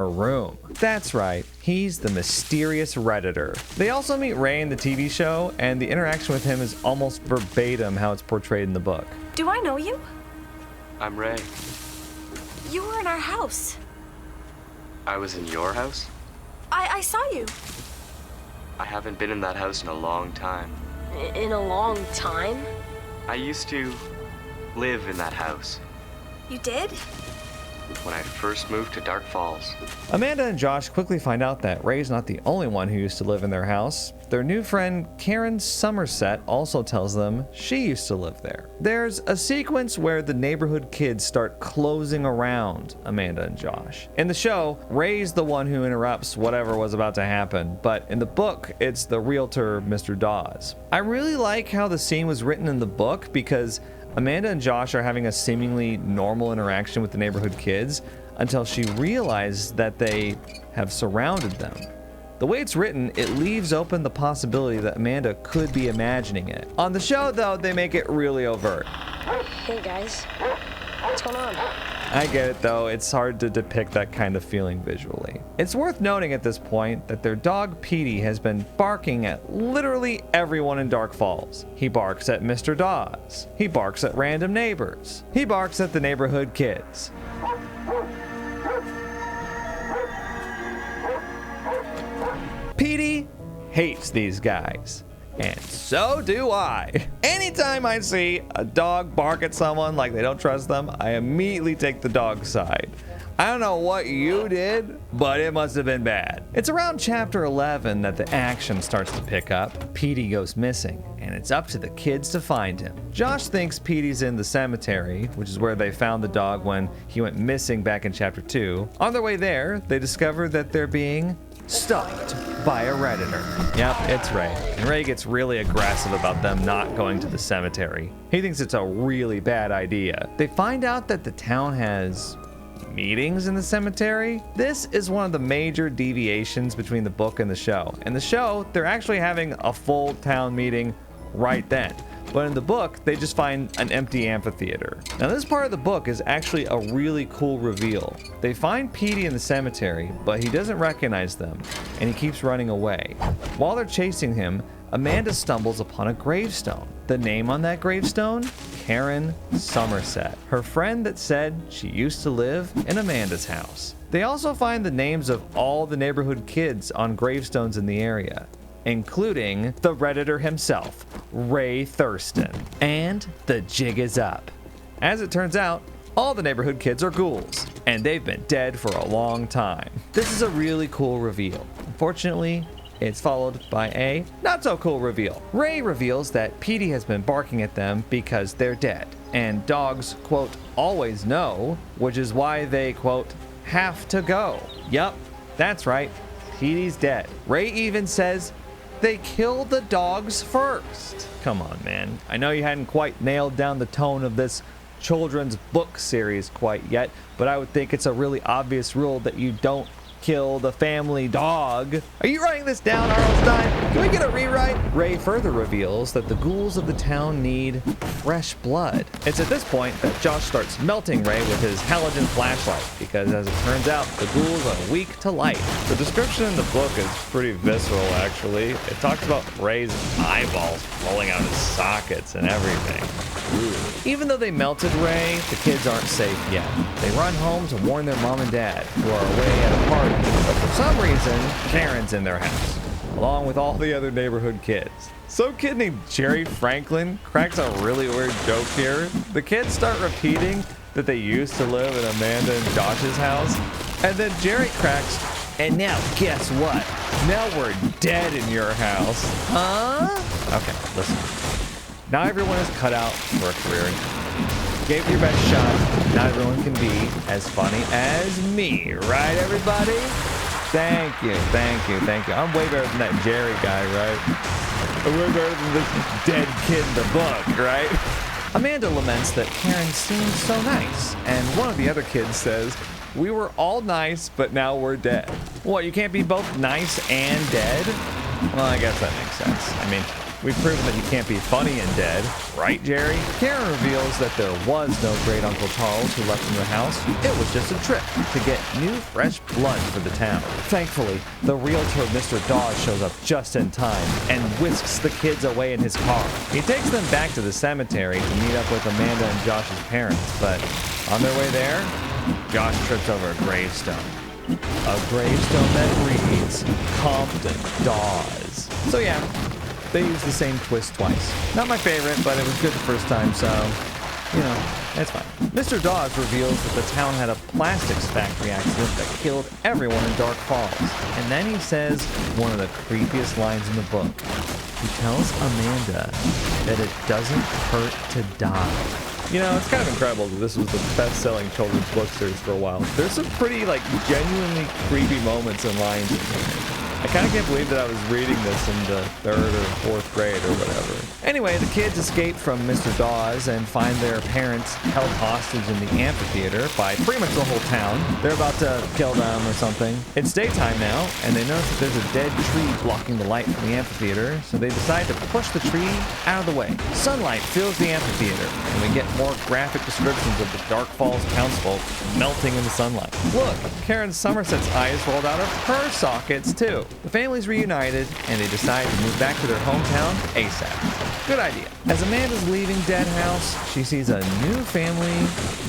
her room. That's right, he's the mysterious Redditor. They also meet Ray in the TV show, and the interaction with him is almost verbatim how it's portrayed in the book. Do I know you? I'm Ray. You were in our house. I was in your house? I saw you. I haven't been in that house in a long time. In a long time? I used to live in that house You did? when I first moved to Dark Falls. Amanda and Josh quickly find out that Ray's not the only one who used to live in their house. Their new friend Karen Somerset also tells them she used to live there. There's a sequence where the neighborhood kids start closing around Amanda and Josh. In the show, Ray's the one who interrupts whatever was about to happen, but in the book, it's the realtor, Mr. Dawes. I really like how the scene was written in the book because Amanda and Josh are having a seemingly normal interaction with the neighborhood kids until she realizes that they have surrounded them. The way it's written, it leaves open the possibility that Amanda could be imagining it. On the show, though, they make it really overt. Hey guys, what's going on? I get it, though. It's hard to depict that kind of feeling visually. It's worth noting at this point that their dog Petey has been barking at literally everyone in Dark Falls. He barks at Mr. Dawes. He barks at random neighbors. He barks at the neighborhood kids. Petey hates these guys. And so do I. Anytime I see a dog bark at someone like they don't trust them, I immediately take the dog's side. I don't know what you did, but it must have been bad. It's around chapter 11 that the action starts to pick up. Petey goes missing, and it's up to the kids to find him. Josh thinks Petey's in the cemetery, which is where they found the dog when he went missing back in chapter 2. On their way there, they discover that they're being stalked by a Redditor. Yep, it's Ray. And Ray gets really aggressive about them not going to the cemetery. He thinks it's a really bad idea. They find out that the town has meetings in the cemetery. This is one of the major deviations between the book and the show. In the show, they're actually having a full town meeting right then. But in the book, they just find an empty amphitheater. Now this part of the book is actually a really cool reveal. They find Petey in the cemetery, but he doesn't recognize them, and he keeps running away. While they're chasing him, Amanda stumbles upon a gravestone. The name on that gravestone? Karen Somerset, her friend that said she used to live in Amanda's house. They also find the names of all the neighborhood kids on gravestones in the area, including the Redditor himself, Ray Thurston. And the jig is up. As it turns out, all the neighborhood kids are ghouls, and they've been dead for a long time. This is a really cool reveal. Unfortunately, it's followed by a not so cool reveal. Ray reveals that Petey has been barking at them because they're dead, and dogs, quote, always know, which is why they, quote, have to go. Yup, that's right, Petey's dead. Ray even says they killed the dogs first. Come on, man. I know you hadn't quite nailed down the tone of this children's book series quite yet, but I would think it's a really obvious rule that you don't kill the family dog. Are you writing this down, Arlstein? Can we get a rewrite? Ray further reveals that the ghouls of the town need fresh blood. It's at this point that Josh starts melting Ray with his halogen flashlight, because as it turns out, the ghouls are weak to light. The description in the book is pretty visceral, actually. It talks about Ray's eyeballs rolling out his sockets and everything. Even though they melted Ray, the kids aren't safe yet. They run home to warn their mom and dad, who are away at a party. But for some reason, Karen's in their house, along with all the other neighborhood kids. Some kid named Jerry Franklin cracks a really weird joke here. The kids start repeating that they used to live in Amanda and Josh's house, and then Jerry cracks, and now guess what? Now we're dead in your house. Huh? Okay, listen. Not everyone is cut out for a career in comedy. Gave it your best shot. Not everyone can be as funny as me, right, everybody? Thank you, thank you, thank you. I'm way better than that Jerry guy, right? I'm way better than this dead kid in the book, right? Amanda laments that Karen seems so nice, and one of the other kids says, "We were all nice, but now we're dead." What, you can't be both nice and dead? Well, I guess that makes sense. I mean, We've proven that you can't be funny and dead, right, Jerry? Karen reveals that there was no great Uncle Charles who left him the house. It was just a trick to get new, fresh blood for the town. Thankfully, the realtor Mr. Dawes shows up just in time and whisks the kids away in his car. He takes them back to the cemetery to meet up with Amanda and Josh's parents, but on their way there, Josh trips over a gravestone. A gravestone that reads, Compton Dawes. So yeah, they used the same twist twice. Not my favorite, but it was good the first time, so, you know, it's fine. Mr. Dawes reveals that the town had a plastics factory accident that killed everyone in Dark Falls. And then he says one of the creepiest lines in the book. He tells Amanda that it doesn't hurt to die. You know, it's kind of incredible that this was the best-selling children's book series for a while. There's some pretty, like, genuinely creepy moments and lines in here. I kind of can't believe that I was reading this in the 3rd or 4th grade or whatever. Anyway, the kids escape from Mr. Dawes and find their parents held hostage in the amphitheater by pretty much the whole town. They're about to kill them or something. It's daytime now, and they notice that there's a dead tree blocking the light from the amphitheater, so they decide to push the tree out of the way. Sunlight fills the amphitheater, and we get more graphic descriptions of the Dark Falls townsfolk melting in the sunlight. Look, Karen Somerset's eyes rolled out of her sockets, too. The family's reunited, and they decide to move back to their hometown ASAP. Good idea. As Amanda's leaving Dead House, she sees a new family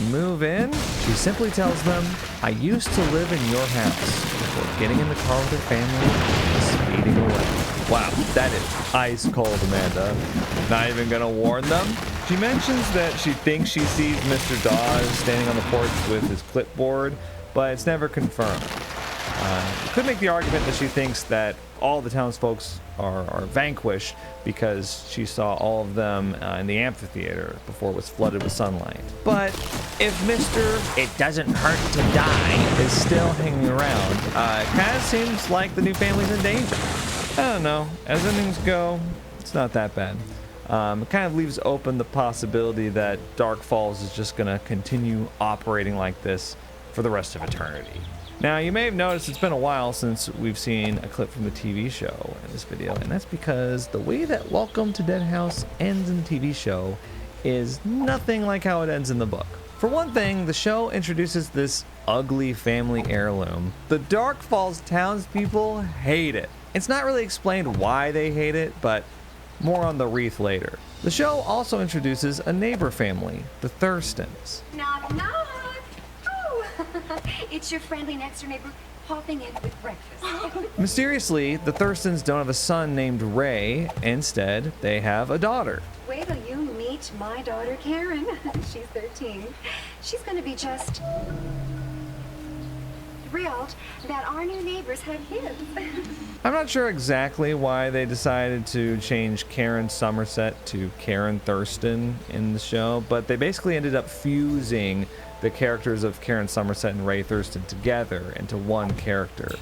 move in. She simply tells them, I used to live in your house, before getting in the car with her family and speeding away. Wow, that is ice cold, Amanda. Not even gonna warn them? She mentions that she thinks she sees Mr. Dawes standing on the porch with his clipboard, but it's never confirmed. You could make the argument that she thinks that all the townsfolk are vanquished because she saw all of them in the amphitheater before it was flooded with sunlight. But if Mr. It Doesn't Hurt to Die is still hanging around, it kind of seems like the new family's in danger. I don't know. As endings go, it's not that bad. It kind of leaves open the possibility that Dark Falls is just going to continue operating like this for the rest of eternity. Now, you may have noticed it's been a while since we've seen a clip from the TV show in this video, and that's because the way that Welcome to Dead House ends in the TV show is nothing like how it ends in the book. For one thing, the show introduces this ugly family heirloom. The Dark Falls townspeople hate it. It's not really explained why they hate it, but more on the wreath later. The show also introduces a neighbor family, the Thurstons. Knock, knock. Oh, it's your friendly next door neighbor popping in with breakfast. Mysteriously, the Thurstons don't have a son named Ray. Instead, they have a daughter. Wait till you meet my daughter Karen. She's 13. She's gonna be just thrilled that our new neighbors have kids. I'm not sure exactly why they decided to change Karen Somerset to Karen Thurston in the show, but they basically ended up fusing the characters of Karen Somerset and Ray Thurston together into one character,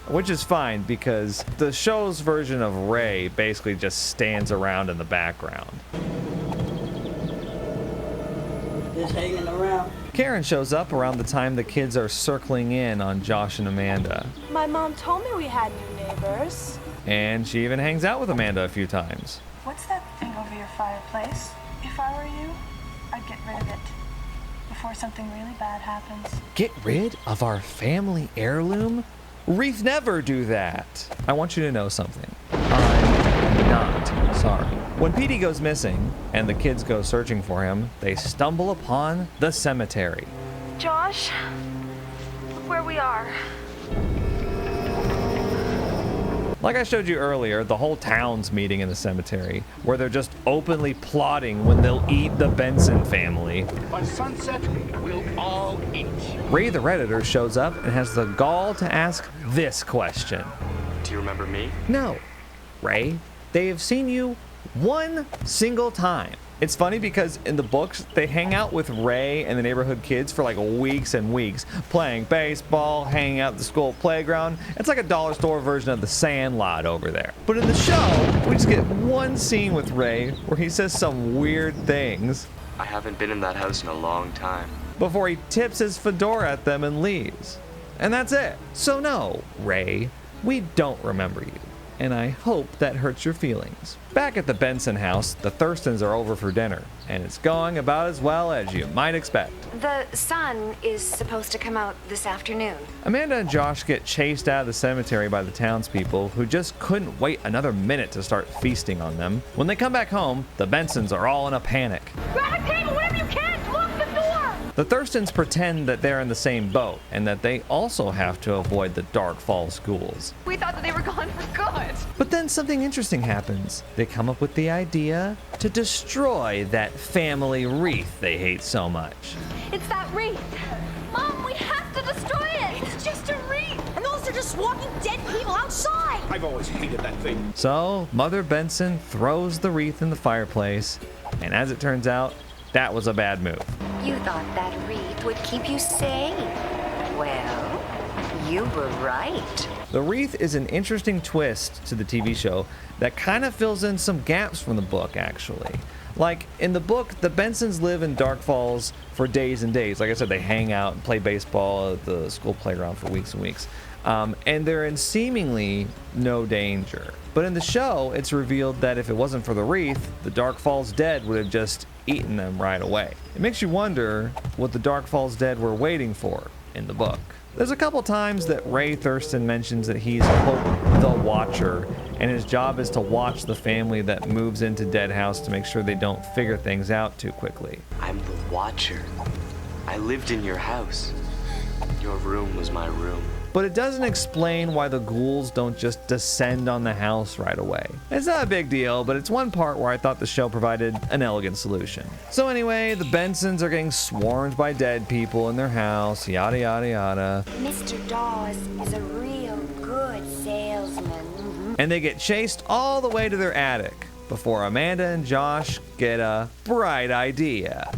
which is fine because the show's version of Ray basically just stands around in the background. Just hanging around. Karen shows up around the time the kids are circling in on Josh and Amanda. My mom told me we had new neighbors. And she even hangs out with Amanda a few times. What's that thing over your fireplace? If I were you, I'd get rid of it before something really bad happens. Get rid of our family heirloom? Reef never do that. I want you to know something. I'm not sorry. When Petey goes missing and the kids go searching for him, they stumble upon the cemetery. Josh, look where we are. Like I showed you earlier, the whole town's meeting in the cemetery, where they're just openly plotting when they'll eat the Benson family. By sunset, we'll all eat. Ray the Redditor shows up and has the gall to ask this question. Do you remember me? No, Ray, they have seen you one single time. It's funny because in the books, they hang out with Ray and the neighborhood kids for like weeks and weeks, playing baseball, hanging out at the school playground. It's like a dollar store version of the Sandlot over there. But in the show, we just get one scene with Ray where he says some weird things I haven't been in that house in a long time. before he tips his fedora at them and leaves. And that's it. So no, Ray, we don't remember you. and I hope that hurts your feelings. Back at the Benson house, the Thurstons are over for dinner, and it's going about as well as you might expect. The sun is supposed to come out this afternoon. Amanda and Josh get chased out of the cemetery by the townspeople, who just couldn't wait another minute to start feasting on them. When they come back home, the Bensons are all in a panic. Grab a table, whatever you can! Lock the door! The Thurstons pretend that they're in the same boat, and that they also have to avoid the Dark Falls ghouls. We thought that they were gone for good. But then something interesting happens. They come up with the idea to destroy that family wreath they hate so much. It's that wreath. Mom, we have to destroy it. It's just a wreath. And those are just walking dead people outside! I've always hated that thing. So Mother Benson throws the wreath in the fireplace, and as it turns out, that was a bad move. You thought that wreath would keep you safe. Well, you were right. The wreath is an interesting twist to the TV show that kind of fills in some gaps from the book, actually. Like, in the book, the Bensons live in Dark Falls for days and days. Like I said, they hang out and play baseball at the school playground for weeks and weeks. And they're in seemingly no danger. But in the show, it's revealed that if it wasn't for the wreath, the Dark Falls dead would have just eaten them right away. It makes you wonder what the Dark Falls dead were waiting for in the book. There's a couple times that Ray Thurston mentions that he's, quote, the Watcher, and his job is to watch the family that moves into Dead House to make sure they don't figure things out too quickly. I'm the Watcher. I lived in your house. Your room was my room. But it doesn't explain why the ghouls don't just descend on the house right away. It's not a big deal, but it's one part where I thought the show provided an elegant solution. So anyway, the Bensons are getting swarmed by dead people in their house, yada yada yada. Mr. Dawes is a real good salesman. And they get chased all the way to their attic before Amanda and Josh get a bright idea.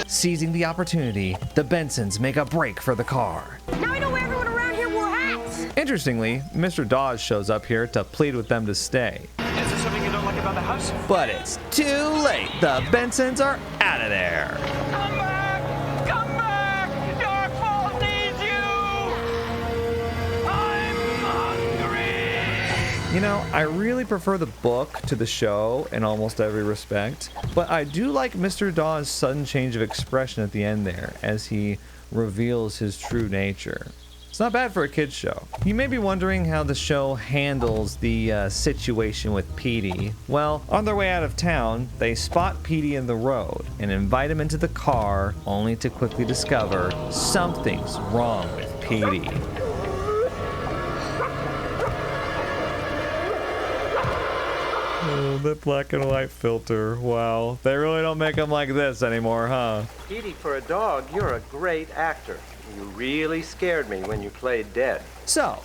Seizing the opportunity, the Bensons make a break for the car. Now I know why everyone around here wore hats! Interestingly, Mr. Dawes shows up here to plead with them to stay. Is there something you don't like about the house? But it's too late. The Bensons are out of there. Come back! Come back! Dark Falls needs you! I'm hungry! You know, I really prefer the book to the show in almost every respect, but I do like Mr. Dawes' sudden change of expression at the end there as he reveals his true nature. It's not bad for a kid's show. You may be wondering how the show handles the situation with Petey. Well, on their way out of town, they spot Petey in the road and invite him into the car, only to quickly discover something's wrong with Petey. Oh, that black and white filter. Wow. They really don't make them like this anymore, huh? Petey, for a dog, you're a great actor. You really scared me when you played Dead. So,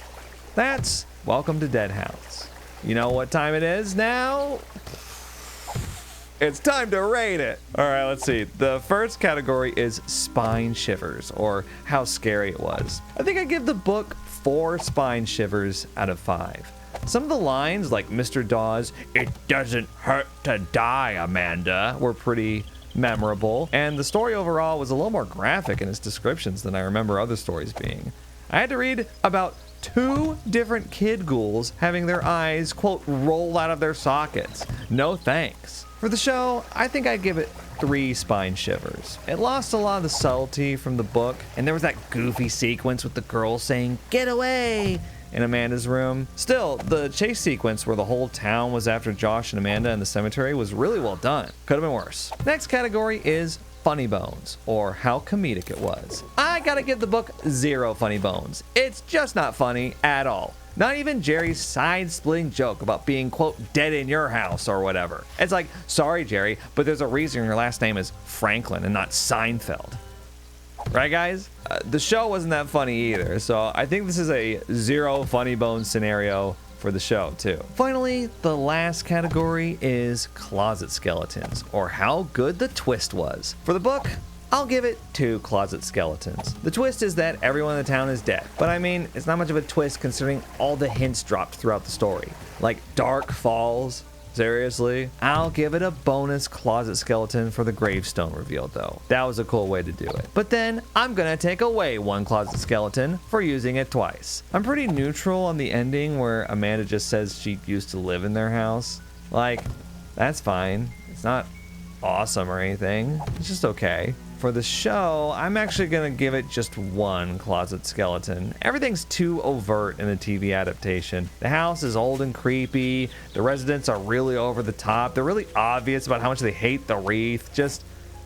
that's Welcome to Dead House. You know what time it is now? It's time to rate it. All right, let's see. The first category is spine shivers, or how scary it was. I think I give the book 4 spine shivers out of 5. Some of the lines, like Mr. Dawes, "It doesn't hurt to die, Amanda," were pretty memorable, and the story overall was a little more graphic in its descriptions than I remember other stories being. I had to read about 2 different kid ghouls having their eyes, quote, roll out of their sockets. No thanks. For the show, I think I'd give it 3 spine shivers. It lost a lot of the subtlety from the book, and there was that goofy sequence with the girl saying, "Get away!" in Amanda's room. Still, the chase sequence where the whole town was after Josh and Amanda in the cemetery was really well done. Could have been worse. Next category is funny bones, or how comedic it was. I gotta give the book 0 funny bones. It's just not funny at all. Not even Jerry's side-splitting joke about being, quote, dead in your house or whatever. It's like, sorry, Jerry, but there's a reason your last name is Franklin and not Seinfeld. Right, guys? The show wasn't that funny either, so I think this is a 0 funny bone scenario for the show, too. Finally, the last category is closet skeletons, or how good the twist was. For the book, I'll give it 2 closet skeletons. The twist is that everyone in the town is dead, but I mean, it's not much of a twist considering all the hints dropped throughout the story, like Dark Falls, Seriously? I'll give it a bonus closet skeleton for the gravestone reveal though. That was a cool way to do it. But then I'm gonna take away one closet skeleton for using it twice. I'm pretty neutral on the ending where Amanda just says she used to live in their house. Like, that's fine. It's not awesome or anything. It's just okay. For the show, I'm actually gonna give it just one closet skeleton. Everything's too overt in the TV adaptation. The house is old and creepy. The residents are really over the top. They're really obvious about how much they hate the wreath. Just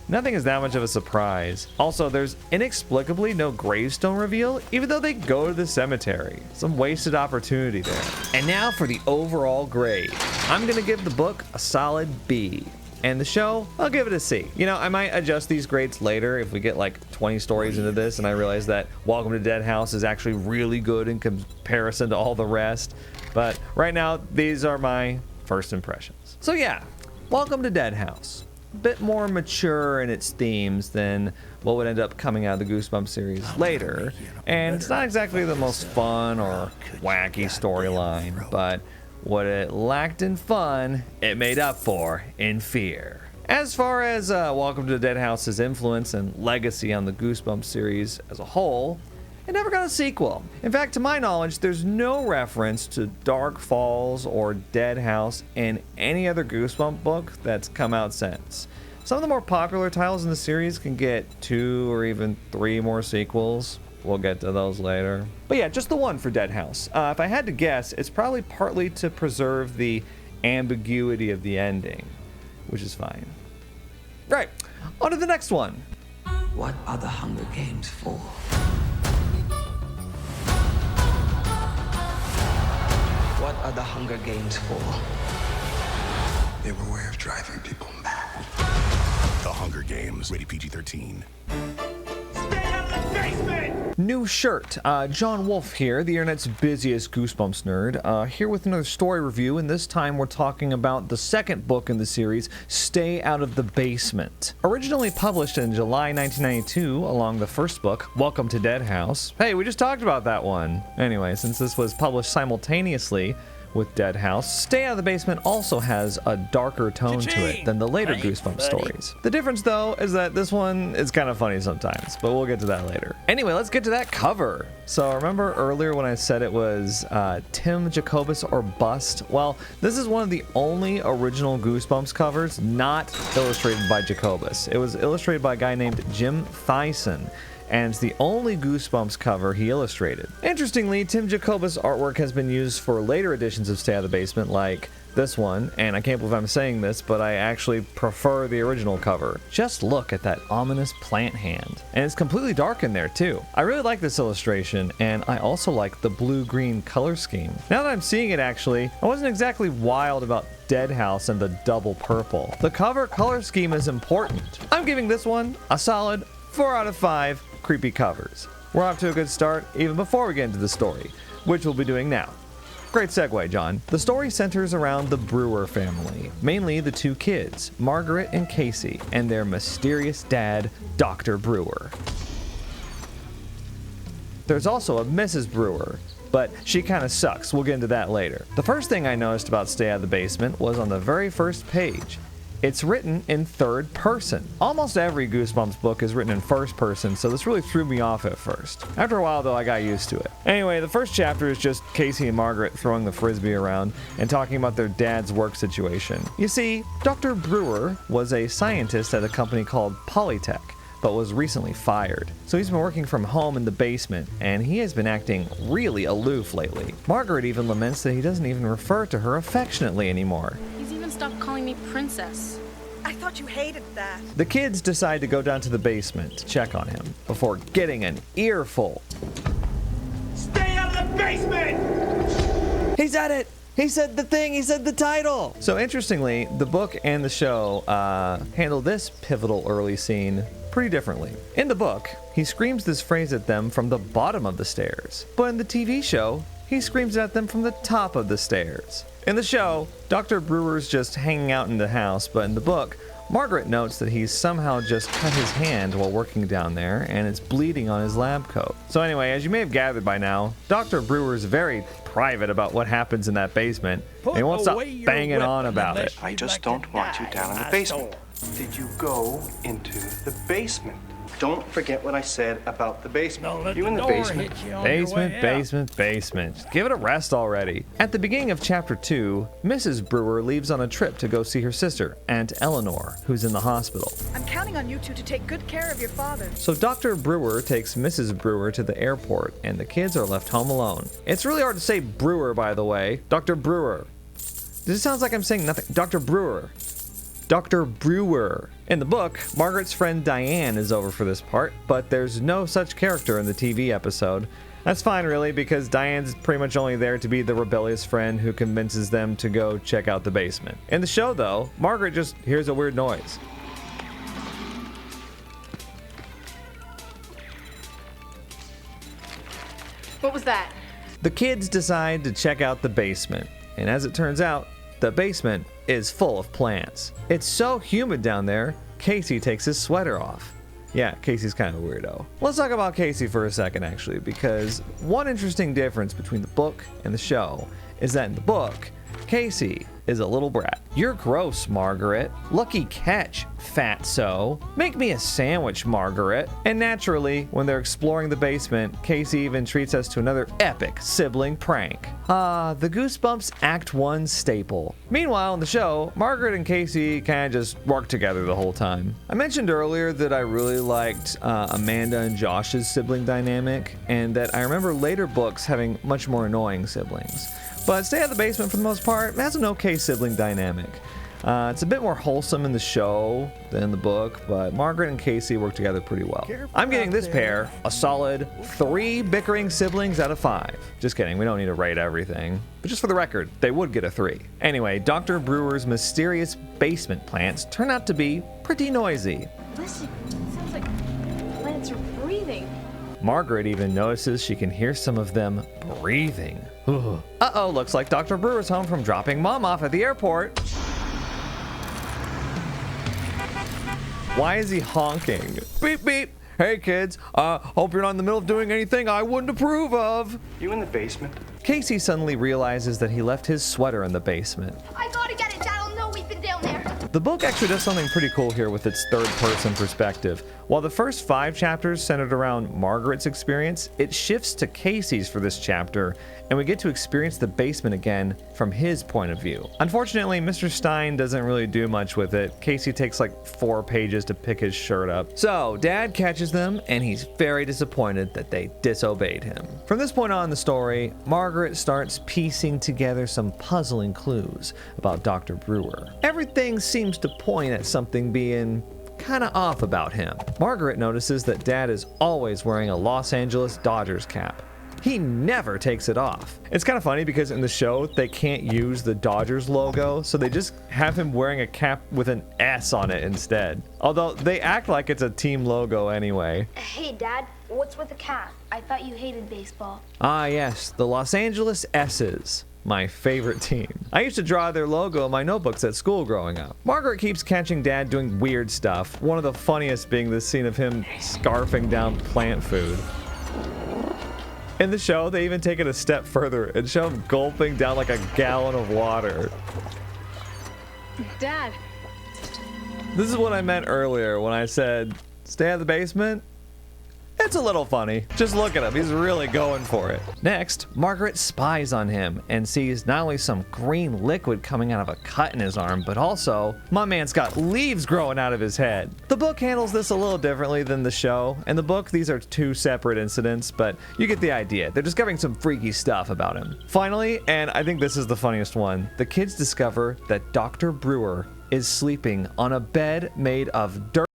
nothing is that much of a surprise. Also, there's inexplicably no gravestone reveal, even though they go to the cemetery. Some wasted opportunity there. And now for the overall grade. I'm gonna give the book a solid B. And the show, I'll give it a C. You know, I might adjust these grades later if we get like 20 stories into this and I realize that Welcome to Dead House is actually really good in comparison to all the rest. But right now, these are my first impressions. So yeah, Welcome to Dead House. A bit more mature in its themes than what would end up coming out of the Goosebumps series later. And it's not exactly the most fun or wacky storyline, but what it lacked in fun, it made up for in fear. As far as Welcome to the Dead House's influence and legacy on the Goosebumps series as a whole, it never got a sequel. In fact, to my knowledge, there's no reference to Dark Falls or Dead House in any other Goosebumps book that's come out since. Some of the more popular titles in the series can get 2 or even 3 more sequels. We'll get to those later. But yeah, just the one for Dead House. If I had to guess, it's probably partly to preserve the ambiguity of the ending, which is fine. Right, on to the next one. What are the Hunger Games for? What are the Hunger Games for? They were a way of driving people mad. The Hunger Games, rated PG-13. New shirt. John Wolf here, the internet's busiest Goosebumps nerd, here with another story review, and this time we're talking about the second book in the series, Stay Out of the Basement. Originally published in July 1992, along the first book, Welcome to Dead House. Hey, we just talked about that one. Anyway, since this was published simultaneously with Dead House, Stay Out of the Basement also has a darker tone to it than the later Goosebumps stories. The difference, though, is that this one is kind of funny sometimes, but we'll get to that later. Anyway, let's get to that cover. So remember earlier when I said it was Tim Jacobus or bust? Well, this is one of the only original Goosebumps covers not illustrated by Jacobus. It was illustrated by a guy named Jim Thyssen, and it's the only Goosebumps cover he illustrated. Interestingly, Tim Jacobus' artwork has been used for later editions of Stay Out of the Basement, like this one, and I can't believe I'm saying this, but I actually prefer the original cover. Just look at that ominous plant hand. And it's completely dark in there too. I really like this illustration, and I also like the blue-green color scheme. Now that I'm seeing it actually, I wasn't exactly wild about Dead House and the double purple. The cover color scheme is important. I'm giving this one a solid 4 out of 5 creepy covers. We're off to a good start even before we get into the story, which we'll be doing now. Great segue, John. The story centers around the Brewer family, mainly the 2 kids, Margaret and Casey, and their mysterious dad, Dr. Brewer. There's also a Mrs. Brewer, but she kind of sucks. We'll get into that later. The first thing I noticed about Stay Out of the Basement was on the very first page. It's written in 3rd person. Almost every Goosebumps book is written in 1st person, so this really threw me off at first. After a while, though, I got used to it. Anyway, the first chapter is just Casey and Margaret throwing the frisbee around and talking about their dad's work situation. You see, Dr. Brewer was a scientist at a company called Polytech, but was recently fired. So he's been working from home in the basement, and he has been acting really aloof lately. Margaret even laments that he doesn't even refer to her affectionately anymore. Stop calling me princess. I thought you hated that. The kids decide to go down to the basement to check on him before getting an earful. Stay out of the basement! He said it! He said the thing! He said the title! So interestingly, the book and the show handle this pivotal early scene pretty differently. In the book, he screams this phrase at them from the bottom of the stairs. But in the TV show, he screams at them from the top of the stairs. In the show, Dr. Brewer's just hanging out in the house, but in the book, Margaret notes that he's somehow just cut his hand while working down there, and it's bleeding on his lab coat. So anyway, as you may have gathered by now, Dr. Brewer's very private about what happens in that basement, and he won't stop banging on about it. I just don't want you down in the basement. Did you go into the basement? Don't forget what I said about the basement. You in the basement? Basement. Give it a rest already. At the beginning of chapter 2, Mrs. Brewer leaves on a trip to go see her sister, Aunt Eleanor, who's in the hospital. I'm counting on you two to take good care of your father. So Dr. Brewer takes Mrs. Brewer to the airport, and the kids are left home alone. It's really hard to say Brewer, by the way. Dr. Brewer. This sounds like I'm saying nothing. Dr. Brewer. Dr. Brewer. In the book, Margaret's friend Diane is over for this part, but there's no such character in the TV episode. That's fine, really, because Diane's pretty much only there to be the rebellious friend who convinces them to go check out the basement. In the show, though, Margaret just hears a weird noise. What was that? The kids decide to check out the basement, and as it turns out, the basement is full of plants. It's so humid down there, Casey takes his sweater off. Yeah, Casey's kind of a weirdo. Let's talk about Casey for a second, actually, because one interesting difference between the book and the show is that in the book, Casey is a little brat. You're gross, Margaret. Lucky catch, fatso. Make me a sandwich, Margaret. And naturally, when they're exploring the basement, Casey even treats us to another epic sibling prank. The Goosebumps Act 1 staple. Meanwhile, in the show, Margaret and Casey kind of just work together the whole time. I mentioned earlier that I really liked Amanda and Josh's sibling dynamic, and that I remember later books having much more annoying siblings. But Stay Out of the Basement, for the most part, has an okay sibling dynamic. It's a bit more wholesome in the show than in the book, but Margaret and Casey work together pretty well. I'm getting this pair a solid 3 bickering siblings out of 5. Just kidding, we don't need to rate everything. But just for the record, they would get a 3. Anyway, Dr. Brewer's mysterious basement plants turn out to be pretty noisy. Listen, it sounds like plants are breathing. Margaret even notices she can hear some of them breathing. Uh-oh, looks like Dr. Brewer's home from dropping Mom off at the airport. Why is he honking? Beep, beep. Hey, kids. Hope you're not in the middle of doing anything I wouldn't approve of. You in the basement? Casey suddenly realizes that he left his sweater in the basement. I gotta get it, Dad. I'll know we've been down there. The book actually does something pretty cool here with its third-person perspective. While the first 5 chapters centered around Margaret's experience, it shifts to Casey's for this chapter, and we get to experience the basement again from his point of view. Unfortunately, Mr. Stein doesn't really do much with it. Casey takes like 4 pages to pick his shirt up. So, Dad catches them, and he's very disappointed that they disobeyed him. From this point on in the story, Margaret starts piecing together some puzzling clues about Dr. Brewer. Everything seems to point at something being kinda off about him. Margaret notices that Dad is always wearing a Los Angeles Dodgers cap. He never takes it off. It's kind of funny because in the show, they can't use the Dodgers logo, so they just have him wearing a cap with an S on it instead. Although they act like it's a team logo anyway. Hey, Dad, what's with the cap? I thought you hated baseball. Ah yes, the Los Angeles S's. My favorite team. I used to draw their logo in my notebooks at school growing up. Margaret keeps catching Dad doing weird stuff, one of the funniest being the scene of him scarfing down plant food. In the show, they even take it a step further and show him gulping down like a gallon of water. Dad. This is what I meant earlier when I said, stay out of the basement. It's a little funny. Just look at him. He's really going for it. Next, Margaret spies on him and sees not only some green liquid coming out of a cut in his arm, but also my man's got leaves growing out of his head. The book handles this a little differently than the show. In the book, these are 2 separate incidents, but you get the idea. They're discovering some freaky stuff about him. Finally, and I think this is the funniest one, the kids discover that Dr. Brewer is sleeping on a bed made of dirt.